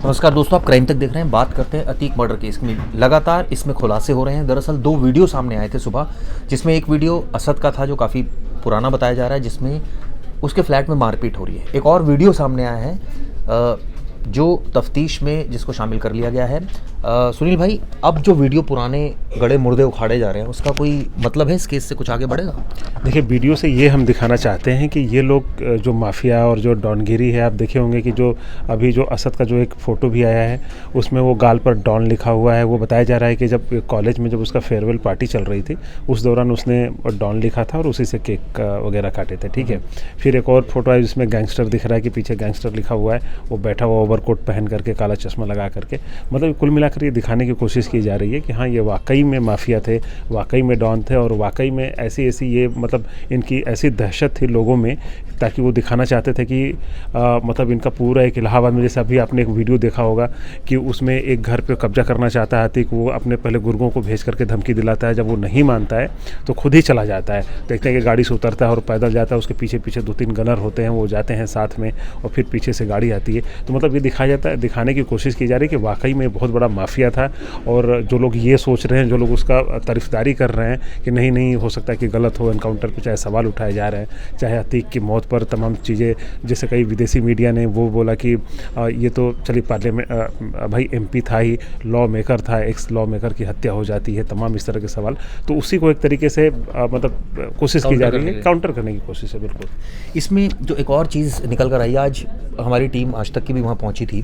नमस्कार दोस्तों, आप क्राइम तक देख रहे हैं। बात करते हैं अतीक मर्डर केस में। लगातार इसमें खुलासे हो रहे हैं। दरअसल 2 वीडियो सामने आए थे सुबह, जिसमें एक वीडियो असद का था जो काफ़ी पुराना बताया जा रहा है, जिसमें उसके फ्लैट में मारपीट हो रही है। एक और वीडियो सामने आया है जो तफ्तीश में जिसको शामिल कर लिया गया है। सुनील भाई, अब जो वीडियो पुराने गड़े मुर्दे उखाड़े जा रहे हैं, उसका कोई मतलब है? इस केस से कुछ आगे बढ़ेगा? देखिए, वीडियो से ये हम दिखाना चाहते हैं कि ये लोग जो माफिया और जो डॉनगिरी है, आप देखे होंगे कि जो अभी जो असद का जो एक फ़ोटो भी आया है उसमें वो गाल पर डॉन लिखा हुआ है। वो बताया जा रहा है कि जब कॉलेज में जब उसका फेयरवेल पार्टी चल रही थी उस दौरान उसने डॉन लिखा था और उसी से केक वगैरह काटे थे। ठीक है। फिर एक और फोटो है जिसमें गैंगस्टर दिख रहा है कि पीछे गैंगस्टर लिखा हुआ है, वो बैठा हुआ ओवरकोट पहन करके, काला चश्मा लगा करके। मतलब कुल मिलाकर ये दिखाने की कोशिश की जा रही है कि हाँ, ये वाकई में माफिया थे, वाकई में डॉन थे और वाकई में ऐसी ये मतलब इनकी ऐसी दहशत थी लोगों में, ताकि वो दिखाना चाहते थे कि मतलब इनका पूरा एक इलाहाबाद में, जैसे अभी आपने एक वीडियो देखा होगा कि उसमें एक घर पे कब्जा करना चाहता है अतीक। वो अपने पहले गुर्गों को भेज करके धमकी दिलाता है, जब वो नहीं मानता है तो खुद ही चला जाता है। देखते हैं कि गाड़ी से उतरता है और पैदल जाता है, उसके पीछे पीछे 2-3 गनर होते हैं, वो जाते हैं साथ में और फिर पीछे से गाड़ी आती है। तो मतलब ये दिखाया जाता है, दिखाने की कोशिश की जा रही है कि वाकई में बहुत बड़ा माफिया था। और जो लोग ये सोच रहे हैं, जो लोग उसका तारीफदारी कर रहे हैं कि नहीं हो सकता कि गलत हो, एनकाउंटर पे चाहे सवाल उठाए जा रहे हैं, चाहे अतीक की मौत पर तमाम चीज़ें, जैसे कई विदेशी मीडिया ने वो बोला कि ये तो चलिए पार्लियामेंट भाई MP था ही, लॉ मेकर था, एक्स लॉ मेकर की हत्या हो जाती है, तमाम इस तरह के सवाल। तो उसी को एक तरीके से मतलब कोशिश की जा रही है, काउंटर करने की कोशिश है। बिल्कुल। इसमें जो एक और चीज़ निकल कर आई, आज हमारी टीम आज तक की भी वहाँ पहुँची थी,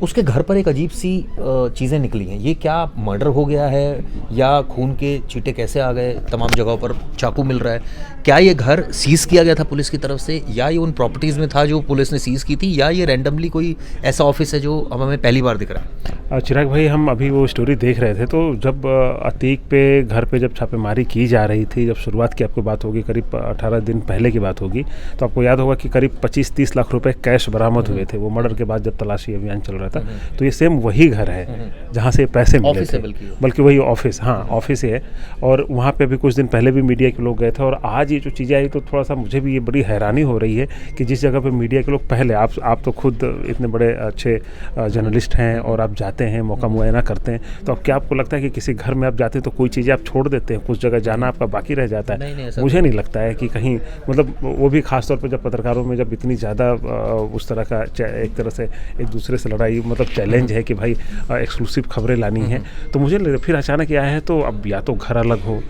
उसके घर पर एक अजीब सी चीज़ें निकली हैं। ये क्या मर्डर हो गया है या खून के छींटे कैसे आ गए? तमाम जगहों पर चाकू मिल रहा है। क्या ये घर सीज़ किया गया था पुलिस की तरफ से, या ये उन प्रॉपर्टीज़ में था जो पुलिस ने सीज़ की थी, या ये रैंडमली कोई ऐसा ऑफिस है जो अब हमें पहली बार दिख रहा है? चिराग भाई, हम अभी वो स्टोरी देख रहे थे, तो जब अतीक पे घर पे जब छापेमारी की जा रही थी, जब शुरुआत की आपको बात होगी, करीब 18 दिन पहले की बात होगी, तो आपको याद होगा कि करीब 25-30 लाख रुपए कैश बरामद हुए थे। वो मर्डर के बाद जब तलाशी अभियान चल रहा था, तो ये सेम वही घर है जहाँ से पैसे मिले थे, बल्कि वही ऑफिस, हाँ ऑफिस ही है। और वहाँ पे अभी कुछ दिन पहले भी मीडिया के लोग गए थे, और आज ये जो चीज़ें आई तो थोड़ा सा मुझे भी ये बड़ी हैरानी हो रही है कि जिस जगह पे मीडिया के लोग पहले, आप तो खुद इतने बड़े अच्छे जर्नलिस्ट हैं और आप जाते हैं, मौका मुआयना करते हैं, तो अब क्या आपको लगता है कि किसी घर में आप जाते हैं तो कोई चीज़ें आप छोड़ देते हैं, कुछ जगह जाना आपका बाकी रह जाता है? मुझे नहीं लगता है कि कहीं, मतलब वो भी खासतौर पर जब पत्रकारों में जब इतनी ज़्यादा उस तरह का एक तरह से एक दूसरे से लड़ाई, मतलब चैलेंज है कि भाई एक्सक्लूसिव खबरें लानी है, तो मुझे फिर अचानक आया है तो अब या तो घर अलग हो,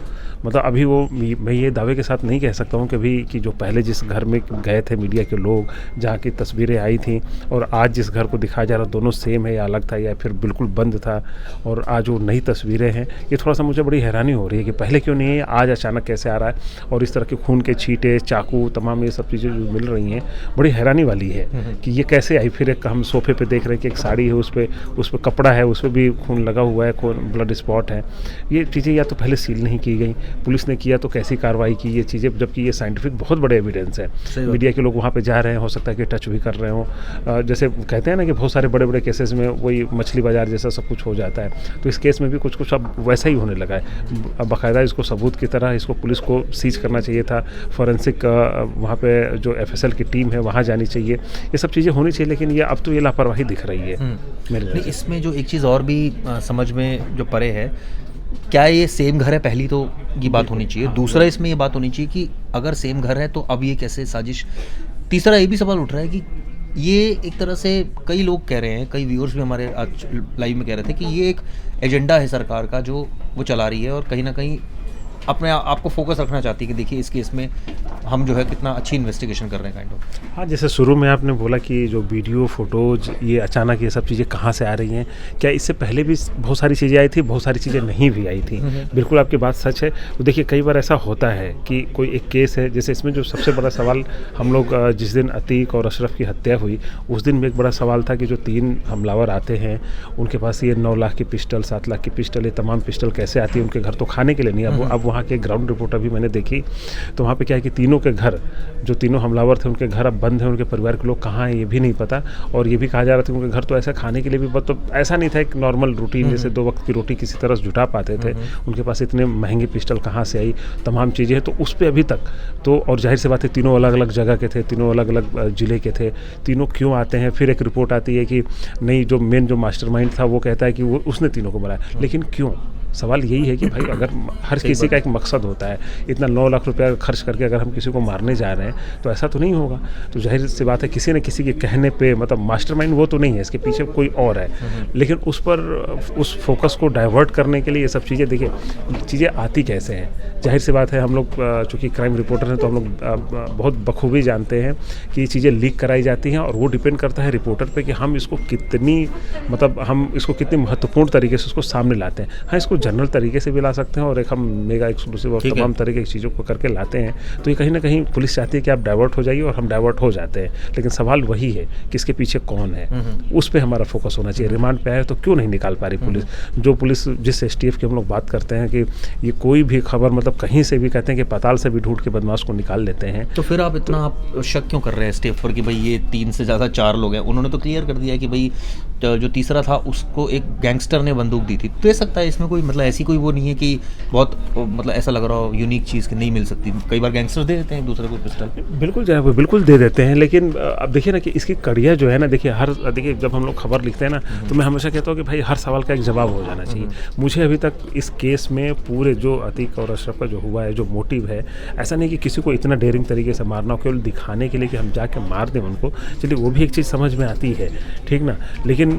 मतलब अभी वो मैं ये दावे के साथ नहीं कह सकता हूँ कि जो पहले जिस घर में गए थे मीडिया के लोग, जहाँ की तस्वीरें आई थी और आज जिस घर को दिखाया जा रहा, दोनों सेम है या अलग था, या फिर बिल्कुल बंद था और आज वो नई तस्वीरें हैं। ये थोड़ा सा मुझे बड़ी हैरानी हो रही है कि पहले क्यों नहीं है, आज अचानक कैसे आ रहा है। और इस तरह के खून के छींटे, चाकू, तमाम ये सब चीज़ें जो मिल रही हैं, बड़ी हैरानी वाली है कि ये कैसे आई। फिर एक हम सोफे पर देख रहे हैं कि एक साड़ी है, उस पर कपड़ा है, उस पर भी खून लगा हुआ है, खून ब्लड स्पॉट है। ये चीज़ें या तो पहले सील नहीं की गई, पुलिस ने किया तो कैसी कार्रवाई की ये चीज़ें, जबकि ये साइंटिफिक बहुत बड़े एविडेंस है। मीडिया के लोग वहाँ पे जा रहे हैं, हो सकता है कि टच भी कर रहे हों। जैसे कहते हैं ना कि बहुत सारे बड़े बड़े केसेस में वही मछली बाजार जैसा सब कुछ हो जाता है, तो इस केस में भी कुछ अब वैसा ही होने लगा है। अब बाकायदा इसको सबूत की तरह इसको पुलिस को सीज करना चाहिए था, फॉरेंसिक वहाँ पे जो FSL की टीम है वहाँ जानी चाहिए, ये सब चीज़ें होनी चाहिए, लेकिन ये अब तो ये लापरवाही दिख रही है मेरे। इसमें जो एक चीज़ और भी समझ में जो परे है, क्या ये सेम घर है? पहली तो ये बात होनी चाहिए। दूसरा, इसमें ये बात होनी चाहिए कि अगर सेम घर है तो अब ये कैसे साजिश? तीसरा ये भी सवाल उठ रहा है कि ये एक तरह से कई लोग कह रहे हैं, कई व्यूअर्स भी हमारे आज लाइव में कह रहे थे कि ये एक एजेंडा है सरकार का जो वो चला रही है और कहीं ना कहीं अपने आपको फोकस रखना चाहती है कि देखिए इस केस में हम जो है कितना अच्छी इन्वेस्टिगेशन कर रहे हैं, काइंड ऑफ। हाँ, जैसे शुरू में आपने बोला कि जो वीडियो फोटोज ये अचानक ये सब चीज़ें कहाँ से आ रही हैं, क्या इससे पहले भी बहुत सारी चीज़ें आई थी, बहुत सारी चीज़ें नहीं भी आई थी। बिल्कुल आपकी बात सच है। तो देखिए, कई बार ऐसा होता है कि कोई एक केस है, जैसे इसमें जो सबसे बड़ा सवाल हम लोग जिस दिन अतीक और अशरफ की हत्या हुई उस दिन में एक बड़ा सवाल था कि जो 3 हमलावर आते हैं उनके पास ये 9 लाख की पिस्टल, 7 लाख की पिस्टल, ये तमाम पिस्टल कैसे आती है उनके घर? तो खाने के लिए नहीं, अब वहाँ के ग्राउंड रिपोर्ट अभी मैंने देखी, तो वहाँ पे क्या है कि तीनों के घर, जो तीनों हमलावर थे उनके घर अब बंद हैं, उनके परिवार के लोग कहाँ हैं ये भी नहीं पता। और ये भी कहा जा रहा था कि उनके घर तो ऐसा खाने के लिए भी तो ऐसा नहीं था एक नॉर्मल रूटीन जैसे 2 वक्त की रोटी किसी तरह जुटा पाते थे, उनके पास इतने महंगी पिस्टल कहाँ से आई, तमाम चीज़ें हैं। तो उस पर अभी तक तो, और जाहिर सी बात है तीनों अलग अलग जगह के थे, तीनों अलग अलग ज़िले के थे, तीनों क्यों आते हैं। फिर एक रिपोर्ट आती है कि नहीं, जो मेन जो मास्टरमाइंड था वो कहता है कि वो उसने तीनों को बुलाया, लेकिन क्यों? सवाल यही है कि भाई अगर हर किसी का एक मकसद होता है, इतना 9 लाख रुपया खर्च करके अगर हम किसी को मारने जा रहे हैं तो ऐसा तो नहीं होगा। तो जाहिर सी बात है किसी न किसी के कहने पे, मतलब मास्टरमाइंड वो तो नहीं है, इसके पीछे कोई और है, लेकिन उस पर उस फोकस को डाइवर्ट करने के लिए ये सब चीज़ें, देखिए चीज़ें आती कैसे हैं। जाहिर सी बात है हम लोग चूँकि क्राइम रिपोर्टर हैं तो हम लोग बहुत बखूबी जानते हैं कि ये चीज़ें लीक कराई जाती हैं, और वो डिपेंड करता है रिपोर्टर पे कि हम इसको कितनी, मतलब हम इसको कितनी महत्वपूर्ण तरीके से उसको सामने लाते हैं। हाँ, इसको जनरल तरीके से भी ला सकते हैं और एक हम मेगा एक्सक्लूसिव और तमाम तरीके की चीज़ों को करके लाते हैं, तो ये कहीं ना कहीं पुलिस चाहती है कि आप डाइवर्ट हो जाइए, और हम डाइवर्ट हो जाते हैं। लेकिन सवाल वही है कि इसके पीछे कौन है, उस पर हमारा फोकस होना चाहिए। रिमांड पे आए तो क्यों नहीं निकाल पा रही पुलिस? जो पुलिस जिस STF की हम लोग बात करते हैं कि ये कोई भी खबर, मतलब कहीं से भी कहते हैं कि पाताल से भी ढूंढ के बदमाश को निकाल लेते हैं। तो फिर आप इतना आप शक क्यों कर रहे हैं STF पर कि भाई ये 3 से ज़्यादा 4 लोग हैं? उन्होंने तो क्लियर कर दिया कि भाई जो तीसरा था उसको एक गैंगस्टर ने बंदूक दी थी। दे सकता है, इसमें कोई मतलब ऐसी कोई वो नहीं है कि बहुत मतलब ऐसा लग रहा हो यूनिक चीज़ की नहीं मिल सकती। कई बार गैंगस्टर दे देते हैं एक दूसरे को पिस्टल। बिल्कुल जो है वो बिल्कुल दे देते हैं, लेकिन अब देखिए ना कि इसकी कड़ियाँ जो है ना, देखिए जब हम लोग खबर लिखते हैं ना तो मैं हमेशा कहता हूँ कि भाई हर सवाल का एक जवाब हो जाना चाहिए। मुझे अभी तक इस केस में पूरे जो अतीक और अशरफ का जो हुआ है, जो मोटिव है, ऐसा नहीं कि किसी को इतना डेयरिंग तरीके से मारना हो केवल दिखाने के लिए कि हम जाके मार दें उनको, चलिए वो भी एक चीज़ समझ में आती है, ठीक ना। लेकिन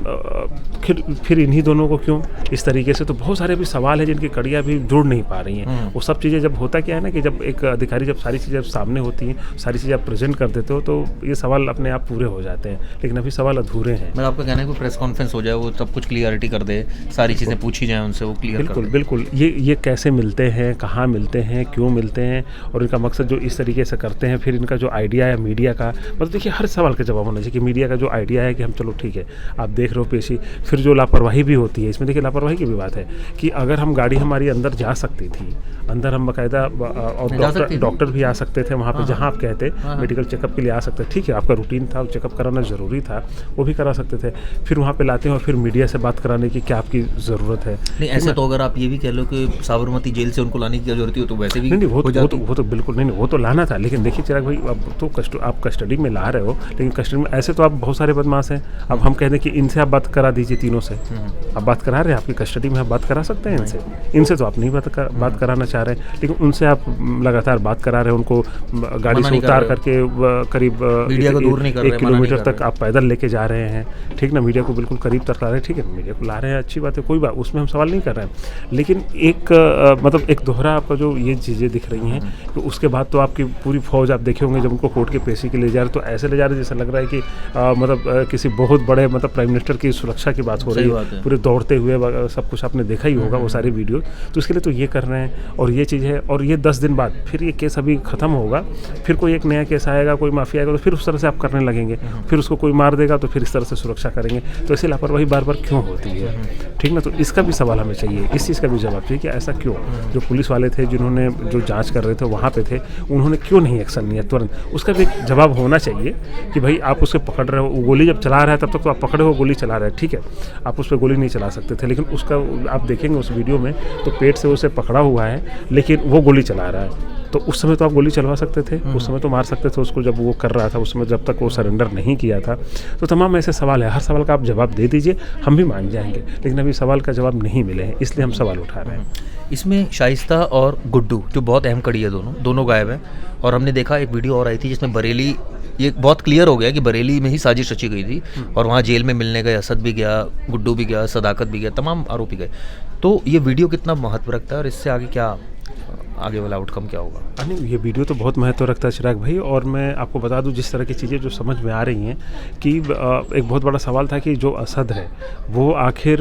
फिर इन्हीं दोनों को क्यों इस तरीके से? तो बहुत सारे भी सवाल हैं जिनकी कड़ियाँ भी जुड़ नहीं पा रही हैं। वो सब चीज़ें जब होता क्या है ना कि जब एक अधिकारी, जब सारी चीज़ें सामने होती हैं, सारी चीज़ें आप प्रेजेंट कर देते हो, तो ये सवाल अपने आप पूरे हो जाते हैं। लेकिन अभी सवाल अधूरे हैं। मतलब आपका कहना है कि प्रेस कॉन्फ्रेंस हो जाए, वो सब कुछ क्लियरिटी कर दे, सारी चीज़ें पूछी जाए उनसे, वो क्लियर कर दे। बिल्कुल ये कैसे मिलते हैं, कहाँ मिलते हैं, क्यों मिलते हैं, और इनका मकसद जो इस तरीके से करते हैं। फिर इनका जो आइडिया है मीडिया का, मतलब देखिए हर सवाल का जवाब होना चाहिए कि मीडिया का जो आइडिया है कि हम चलो ठीक है आप देख रहे हो पेशी, फिर जो लापरवाही भी होती है इसमें, देखिए लापरवाही की भी बात है कि अगर हम गाड़ी हमारी अंदर जा सकती थी, अंदर हम बाकायदा, और डॉक्टर भी आ सकते थे वहाँ पे, जहाँ आप कहते मेडिकल चेकअप के लिए आ सकते, ठीक है आपका रूटीन था, चेकअप कराना ज़रूरी था, वो भी करा सकते थे। फिर वहाँ पे लाते हैं और फिर मीडिया से बात कराने की क्या आपकी ज़रूरत है? नहीं ऐसे तो अगर आप ये भी कह लो कि साबरमती जेल से उनको लाने की क्या जरूरत है, तो वैसे भी नहीं वो तो बिल्कुल नहीं, वो तो लाना था। लेकिन देखिए चिराग भाई, अब तो आप कस्टडी में ला रहे हो, लेकिन कस्टडी में ऐसे तो आप बहुत सारे बदमाश हैं। अब हम कह दें कि इनसे आप बात करा दीजिए, तीनों से आप बात करा रहे हैं, आपकी कस्टडी में आप बात करा सकते हैं इनसे तो आप नहीं बात कराना चाह रहे हैं, लेकिन उनसे आप लगातार बात करा रहे हैं। उनको गाड़ी से उतार करके करीब 1 किलोमीटर तक आप पैदल लेके जा रहे हैं, ठीक ना, मीडिया को बिल्कुल करीब तक ला रहे हैं, ठीक है मीडिया को ला रहे हैं, अच्छी बात है, कोई बात उसमें हम सवाल नहीं कर रहे हैं। लेकिन एक मतलब एक दोहरा आपका जो ये चीज़ें दिख रही हैं, तो उसके बाद तो आपकी पूरी फौज आप देखे होंगे जब उनको कोर्ट के पेशी के ले जा रहे, तो ऐसे ले जा रहे जैसा लग रहा है कि मतलब किसी बहुत बड़े मतलब प्राइम मिनिस्टर की सुरक्षा की बात हो रही है, पूरे दौड़ते हुए, सब कुछ आपने देखा ही होगा वो सारे वीडियो। तो इसके लिए तो ये कर रहे हैं, और ये चीज़ है। और ये 10 दिन बाद फिर ये केस अभी ख़त्म होगा, फिर कोई एक नया केस आएगा, कोई माफिया आएगा, तो फिर उस तरह से आप करने लगेंगे, फिर उसको कोई मार देगा तो फिर इस तरह से सुरक्षा करेंगे। तो ऐसी लापरवाही बार बार क्यों होती है, ठीक ना। तो इसका भी सवाल हमें चाहिए, इस चीज़ का भी जवाब चाहिए कि ऐसा क्यों? जो पुलिस वाले थे जिन्होंने जो जाँच कर रहे थे वहाँ पे थे, उन्होंने क्यों नहीं एक्शन लिया तुरंत? उसका भी एक जवाब होना चाहिए कि भाई आप उसे पकड़ रहे हो, गोली जब चला रहा है तब तक तो आप पकड़े हो, गोली चला रहे हैं, ठीक है, आप उस पर गोली नहीं चला सकते थे, लेकिन उसका आप देखेंगे उस वीडियो में तो पेट से उसे पकड़ा हुआ है, लेकिन वो गोली चला रहा है। तो उस समय तो आप गोली चलवा सकते थे, उस समय तो मार सकते थे उसको जब वो कर रहा था, उस समय जब तक वो सरेंडर नहीं किया था। तो तमाम ऐसे सवाल है, हर सवाल का आप जवाब दे दीजिए, हम भी मान जाएंगे, लेकिन अभी सवाल का जवाब नहीं मिले हैं, इसलिए हम सवाल उठा रहे हैं। इसमें शाइस्ता और गुड्डू जो बहुत अहम कड़ी है, दोनों गायब हैं। और हमने देखा एक वीडियो और आई थी जिसमें बरेली, ये बहुत क्लियर हो गया कि बरेली में ही साजिश रची गई थी, और वहाँ जेल में मिलने गए असद भी गया, गुड्डू भी गया, सदाकत भी गया, तमाम आरोपी गए। तो ये वीडियो कितना महत्व रखता है और इससे आगे क्या, आगे वाला आउटकम क्या होगा? नहीं, ये वीडियो तो बहुत महत्व रखता है चिराग भाई। और मैं आपको बता दूं जिस तरह की चीज़ें जो समझ में आ रही हैं कि एक बहुत बड़ा सवाल था कि जो असद है वो आखिर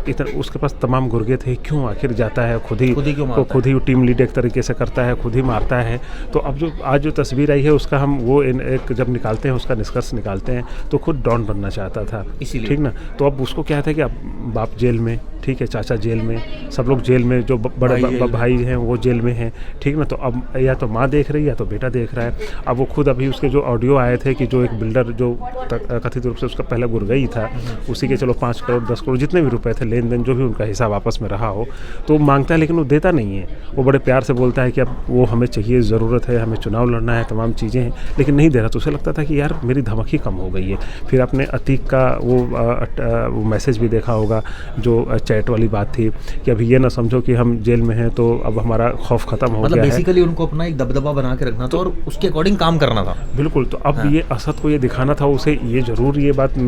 इतना, उसके पास तमाम गुर्गे थे, क्यों आखिर जाता है, खुद ही टीम लीड एक तरीके से करता है, खुद ही मारता है। तो अब जो आज जो तस्वीर आई है उसका हम वो एक जब निकालते हैं, उसका निष्कर्ष निकालते हैं, तो खुद डॉन बनना चाहता था, ठीक ना। तो अब उसको क्या था कि अब बाप जेल में, ठीक है, चाचा जेल में, सब लोग जेल में, जो बड़े भाई हैं वो जेल जेल में हैं, ठीक ना। तो अब या तो माँ देख रही है या तो बेटा देख रहा है। अब वो खुद अभी उसके जो ऑडियो आए थे कि जो एक बिल्डर जो कथित रूप से उसका पहला गुरगई था, उसी के चलो 5 करोड़ 10 करोड़ जितने भी रुपए थे लेन देन जो भी उनका हिसाब आपस में रहा हो, तो मांगता है लेकिन वो देता नहीं है। वो बड़े प्यार से बोलता है कि अब वो हमें चाहिए, ज़रूरत है, हमें चुनाव लड़ना है, तमाम चीज़ें हैं, लेकिन नहीं दे रहा। तो उसे लगता था कि यार मेरी धमक ही कम हो गई है। फिर आपने अतीक का वो मैसेज भी देखा होगा जो चैट वाली बात थी कि अभी ये ना समझो कि हम जेल में हैं तो अब हमारा खौफ ख़त्म हो मतलब गया है। बेसिकली उनको अपना एक दबदबा बना के रखना था और उसके अकॉर्डिंग काम करना था। बिल्कुल। तो अब ये असद को ये दिखाना था उसे, ये ज़रूर ये बात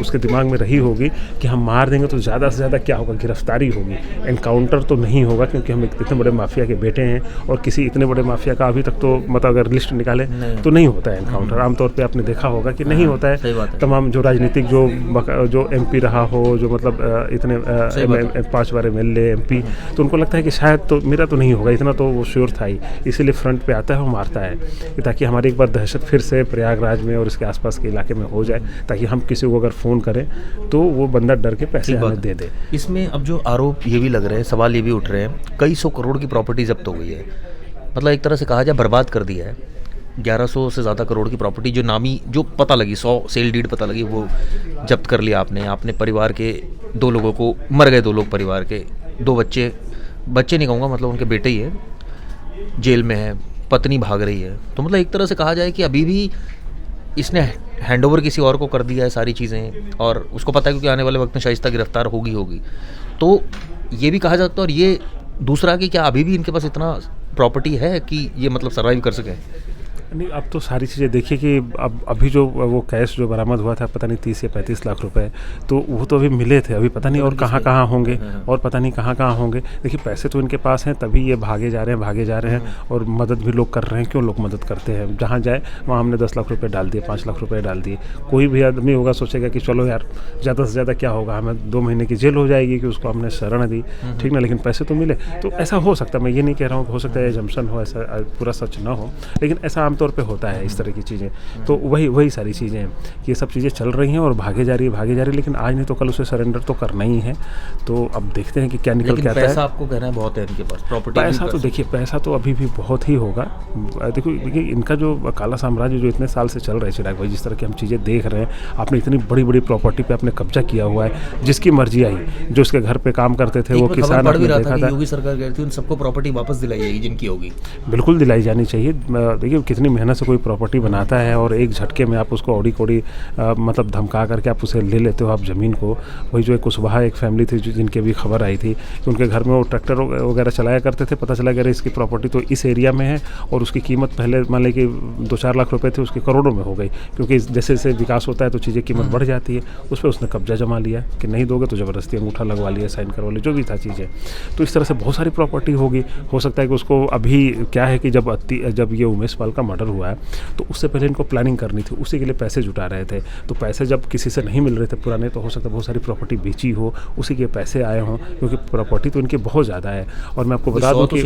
उसके दिमाग में रही होगी कि हम मार देंगे तो ज़्यादा से ज़्यादा क्या होगा, गिरफ्तारी होगी, एनकाउंटर तो नहीं होगा, क्योंकि हम इतने बड़े माफिया के बेटे हैं और किसी इतने बड़े माफिया का अभी तक तो मतलब अगर लिस्ट निकाले तो नहीं होता है एनकाउंटर। आमतौर पे आपने देखा होगा कि नहीं होता है। तमाम जो राजनीतिक जो एमपी रहा हो, जो मतलब इतने 5 बार MLA MP, तो उनको लगता है कि शायद तो मेरा तो नहीं होगा, इतना तो वो श्योर था ही, इसीलिए फ्रंट पे आता है और मारता है कि ताकि हमारी एक बार दहशत फिर से प्रयागराज में और इसके आसपास के इलाके में हो जाए, ताकि हम किसी को अगर फ़ोन करें तो वो बंदा डर के पैसे हमें दे दे। इसमें अब जो आरोप ये भी लग रहे हैं, सवाल ये भी उठ रहे हैं, कई 100 करोड़ की प्रॉपर्टी जब्त हो गई है, मतलब एक तरह से कहा जाए बर्बाद कर दिया है। 1100 से ज़्यादा करोड़ की प्रॉपर्टी जो नामी जो पता लगी, 100 सेल डीड पता लगी, वो जब्त कर लिया आपने परिवार के 2 लोगों को, मर गए 2 लोग परिवार के, 2 बच्चे नहीं कहूँगा, मतलब उनके बेटे ही है, जेल में है, पत्नी भाग रही है। तो मतलब एक तरह से कहा जाए कि अभी भी इसने हैंडओवर किसी और को कर दिया है सारी चीज़ें, और उसको पता है क्योंकि आने वाले वक्त में शाइस्ता गिरफ्तार होगी। तो ये भी कहा जाता है। और ये दूसरा कि क्या अभी भी इनके पास इतना प्रॉपर्टी है कि ये मतलब सर्वाइव कर सके? नहीं, अब तो सारी चीज़ें देखिए कि अब अभी जो वो कैश जो बरामद हुआ था, पता नहीं 30 या 35 लाख रुपए, तो वो तो अभी मिले थे, अभी पता नहीं और कहाँ होंगे, और पता नहीं कहाँ होंगे। देखिए पैसे तो इनके पास हैं, तभी ये भागे जा रहे हैं और मदद भी लोग कर रहे हैं। क्यों लोग मदद करते हैं? जहाँ जाए वहाँ हमने 10 लाख रुपये डाल दिए, 5 लाख रुपये डाल दिए। कोई भी आदमी होगा सोचेगा कि चलो यार ज़्यादा से ज़्यादा क्या होगा, हमें 2 महीने की जेल हो जाएगी कि उसको हमने शरण दी, ठीक ना, लेकिन पैसे तो मिले। तो ऐसा हो सकता है, मैं ये नहीं कह रहा हूँ, हो सकता है जम्पशन हो, ऐसा पूरा सच ना हो, लेकिन ऐसा आमतौर पर होता है तरह की चीज़ें। तो वही सारी चीज़ें हैं कि ये सब चीज़ें चल रही हैं और भागे जा रही है, लेकिन आज नहीं तो कल उसे सरेंडर तो करना ही है। तो अब देखते हैं कि क्या निकल के आता है। पैसा आपको कहना है बहुत है इनके पास, प्रॉपर्टी पैसा तो देखिए, पैसा तो अभी भी बहुत ही होगा। देखिए इनका जो काला साम्राज्य जो इतने साल से चल रहा है चिराग भाई, जिस तरह की हम चीज़ें देख रहे हैं, आपने इतनी बड़ी बड़ी प्रॉपर्टी पे आपने कब्जा किया हुआ है, जिसकी मर्जी आई, जो उसके घर पे काम करते थे वो किसान, आपने देखा था योगी सरकार कहती थी उन सबको प्रॉपर्टी वापस दिलाई जाएगी जिनकी होगी। बिल्कुल दिलाई जानी चाहिए। देखिए कितनी मेहनत से कोई प्रॉपर्टी बनाता है और एक झटके में आप उसको औड़ी कोड़ी मतलब धमका करके आप उसे ले लेते हो आप ज़मीन को। वही जो एक कुशवाहा एक फैमिली थी जिनके भी खबर आई थी कि उनके घर में वो ट्रैक्टर वगैरह चलाया करते थे, पता चला कि इसकी प्रॉपर्टी तो इस एरिया में है और उसकी कीमत पहले मान लें कि 2-4 लाख रुपए थे, उसकी करोड़ों में हो गई, क्योंकि जैसे जैसे विकास होता है तो चीज़ें कीमत बढ़ जाती है। उस पर उसने कब्जा जमा लिया कि नहीं दोगे तो ज़बरदस्ती अंगूठा लगवा लिया, साइन करवा लिया, जो भी था चीज़ें। तो इस तरह से बहुत सारी प्रॉपर्टी होगी। हो सकता है कि उसको अभी क्या है कि जब ये उमेश पाल का मर्डर हुआ है तो उससे पहले इनको प्लानिंग करनी थी, उसी के लिए पैसे जुटा रहे थे। तो पैसे जब किसी से नहीं मिल रहे थे पुराने, तो हो सकता है बहुत सारी प्रॉपर्टी बेची हो, उसी के पैसे आए हों, क्योंकि प्रॉपर्टी तो इनकी बहुत ज़्यादा है। और मैं आपको बता दूं कि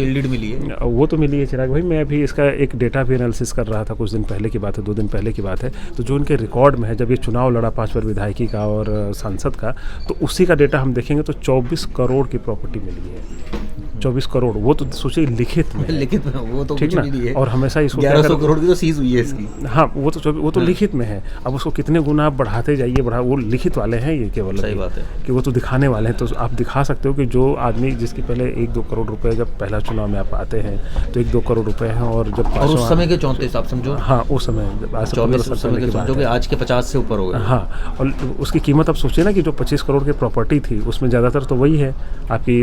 वो तो मिली है चिराग भाई। मैं अभी इसका एक डेटा भी एनालिसिस कर रहा था, कुछ दिन पहले की बात है, 2 दिन पहले की बात है। तो जो इनके रिकॉर्ड में है, जब ये चुनाव लड़ा 5 बार विधायकी का और सांसद का, तो उसी का डेटा हम देखेंगे तो 24 करोड़ की प्रॉपर्टी मिली है। 24 करोड़, वो तो सोचिए लिखित में वो तो ठीक ना। और हमेशा इसको 1100 करोड़ की तो सीज हुई है इसकी। हाँ, वो तो लिखित में है। अब उसको कितने गुना आप बढ़ाते जाइए, वो लिखित वाले हैं, ये केवल सही बात है कि वो तो दिखाने वाले हैं। तो आप दिखा सकते हो कि जो आदमी जिसकी पहले 1-2 करोड़ रुपए, जब पहला चुनाव में आप आते हैं तो 1-2 करोड़ रुपए हैं, और जब उस समय के 34 आप समझो। हाँ, उस समय 24 आज के 50 से ऊपर हो गए। हाँ, और उसकी कीमत आप सोचिए ना कि जो 25 करोड़ की प्रॉपर्टी थी उसमें ज़्यादातर तो वही है आपकी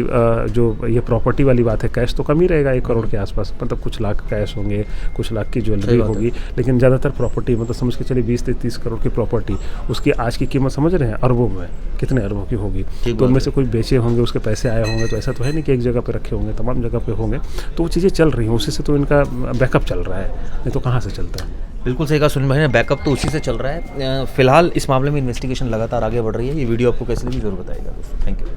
जो ये प्रॉपर्टी वाली बात है। कैश तो कम ही रहेगा 1 करोड़ के आसपास, मतलब कुछ लाख कैश होंगे, कुछ लाख की ज्वेलरी होगी, लेकिन ज़्यादातर प्रॉपर्टी मतलब समझ के चलिए 20 से 30 करोड़ की प्रॉपर्टी, उसकी आज की कीमत समझ रहे हैं अरबों में, कितने अरबों की होगी। तो उनमें से कोई बेचे होंगे, उसके पैसे आए होंगे, तो ऐसा तो है नहीं कि एक जगह पे रखे होंगे, तमाम जगह पे होंगे। तो वो चीज़ें चल रही हैं, उसी से तो इनका बैकअप चल रहा है, नहीं तो कहाँ से चलता है। बिल्कुल सही कहा सुनील भाई ने, बैकअप तो उसी से चल रहा है। फिलहाल इस मामले में इन्वेस्टिगेशन लगातार आगे बढ़ रही है। ये वीडियो आपको कैसे लगी जरूर बताइएगा दोस्तों। Thank you.